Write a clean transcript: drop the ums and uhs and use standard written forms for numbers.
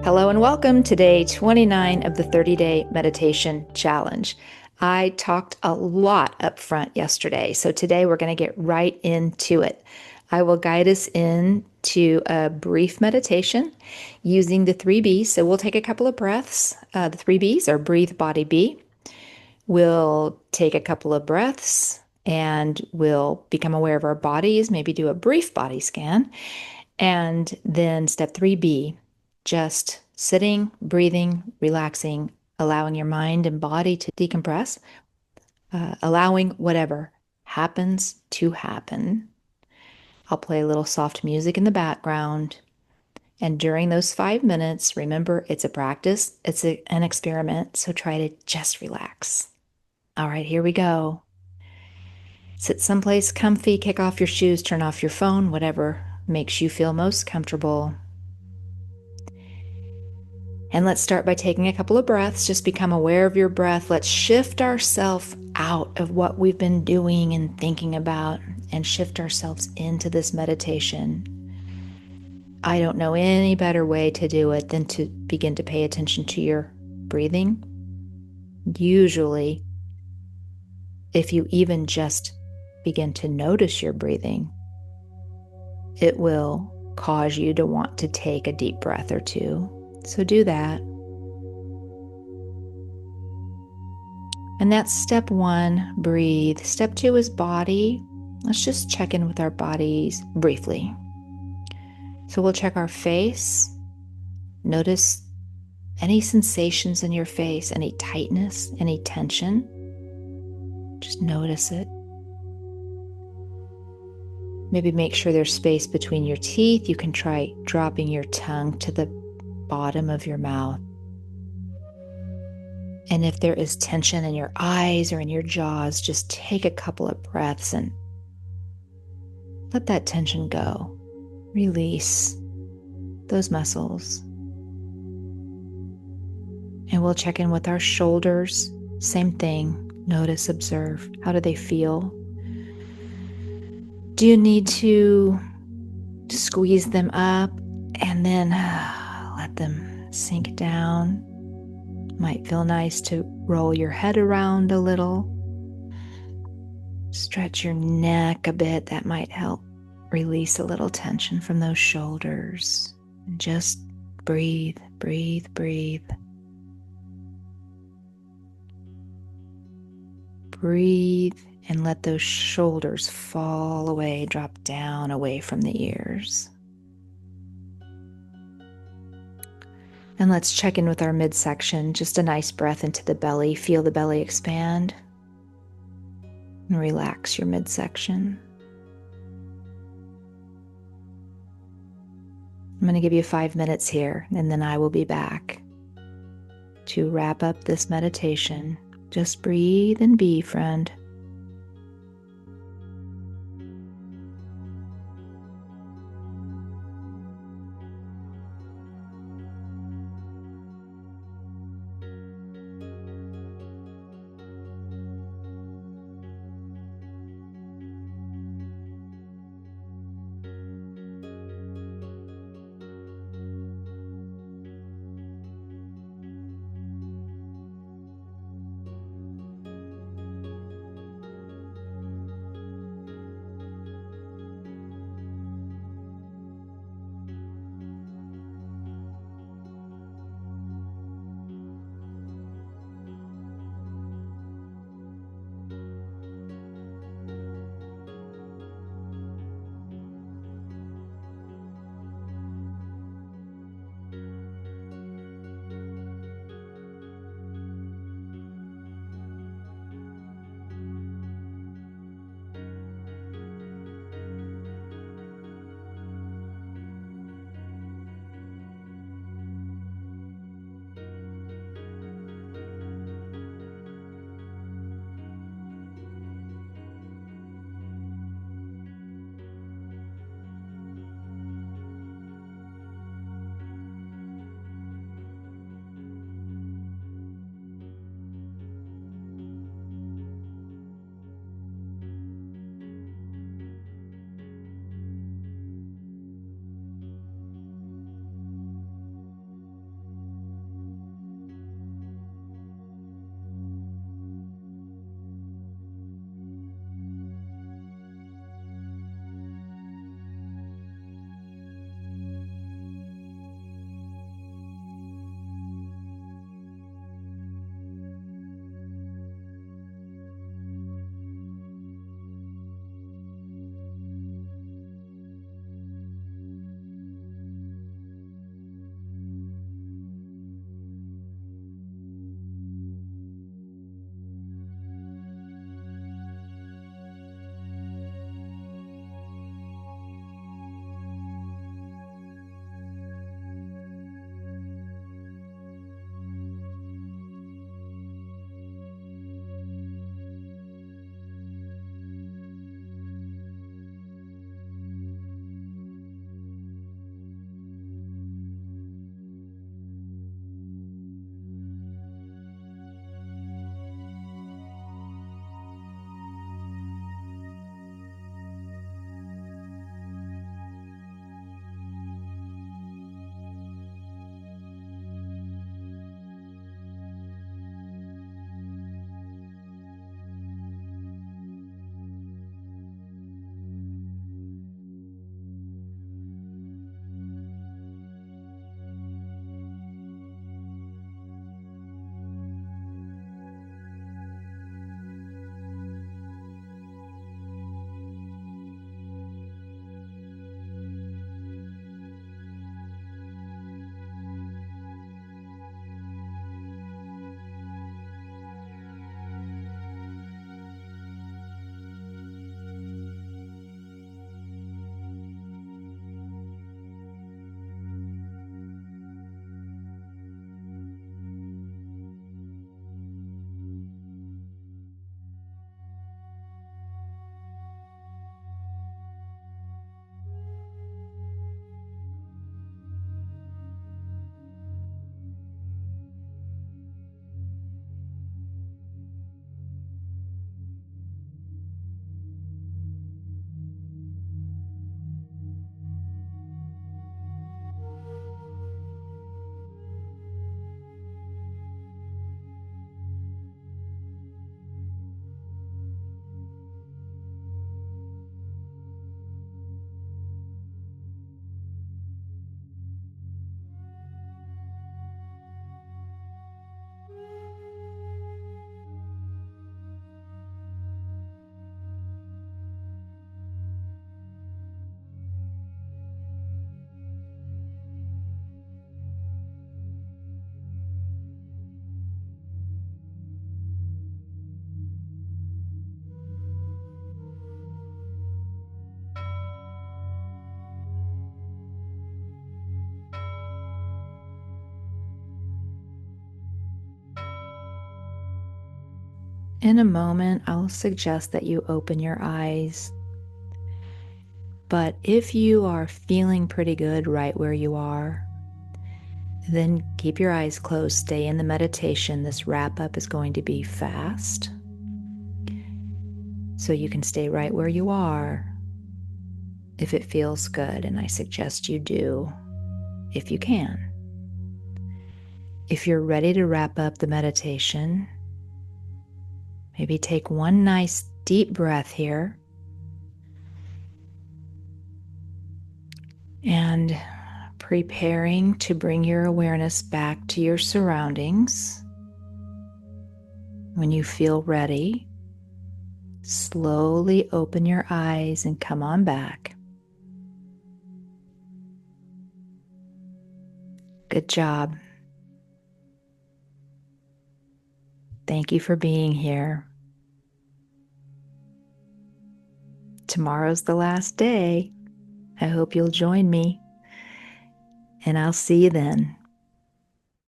Hello and welcome to day 29 of the 30-day meditation challenge. I talked a lot up front yesterday, so today we're going to get right into it. I will guide us into a brief meditation using the 3Bs. So we'll take a couple of breaths. The 3Bs are breathe, body, be. We'll take a couple of breaths and we'll become aware of our bodies, maybe do a brief body scan. And then step 3B, just sitting, breathing, relaxing, allowing your mind and body to decompress, allowing whatever happens to happen. I'll play a little soft music in the background. And during those 5 minutes, remember it's a practice, an experiment, so try to just relax. All right, here we go. Sit someplace comfy, kick off your shoes, turn off your phone, whatever makes you feel most comfortable. And let's start by taking a couple of breaths. Just become aware of your breath. Let's shift ourselves out of what we've been doing and thinking about and shift ourselves into this meditation. I don't know any better way to do it than to begin to pay attention to your breathing. Usually, if you even just begin to notice your breathing, it will cause you to want to take a deep breath or two. So do that. And that's step 1, breathe. Step 2 is body. Let's just check in with our bodies briefly. So we'll check our face. Notice any sensations in your face, any tightness, any tension. Just notice it. Maybe make sure there's space between your teeth. You can try dropping your tongue to the bottom of your mouth. And if there is tension in your eyes or in your jaws, just take a couple of breaths and let that tension go. Release those muscles. And we'll check in with our shoulders. Same thing. Notice, observe. How do they feel? Do you need to squeeze them up and then let them sink down? Might feel nice to roll your head around a little. Stretch your neck a bit. That might help release a little tension from those shoulders. And just breathe, breathe, breathe. Breathe and let those shoulders fall away, drop down away from the ears. And let's check in with our midsection. Just a nice breath into the belly. Feel the belly expand. And relax your midsection. I'm going to give you 5 minutes here, and then I will be back to wrap up this meditation. Just breathe and be, friend. In a moment, I'll suggest that you open your eyes. But if you are feeling pretty good right where you are, then keep your eyes closed. Stay in the meditation. This wrap up is going to be fast, so you can stay right where you are if it feels good. And I suggest you do if you can. If you're ready to wrap up the meditation, maybe take one nice deep breath here. And preparing to bring your awareness back to your surroundings. When you feel ready, slowly open your eyes and come on back. Good job. Thank you for being here. Tomorrow's the last day. I hope you'll join me, and I'll see you then.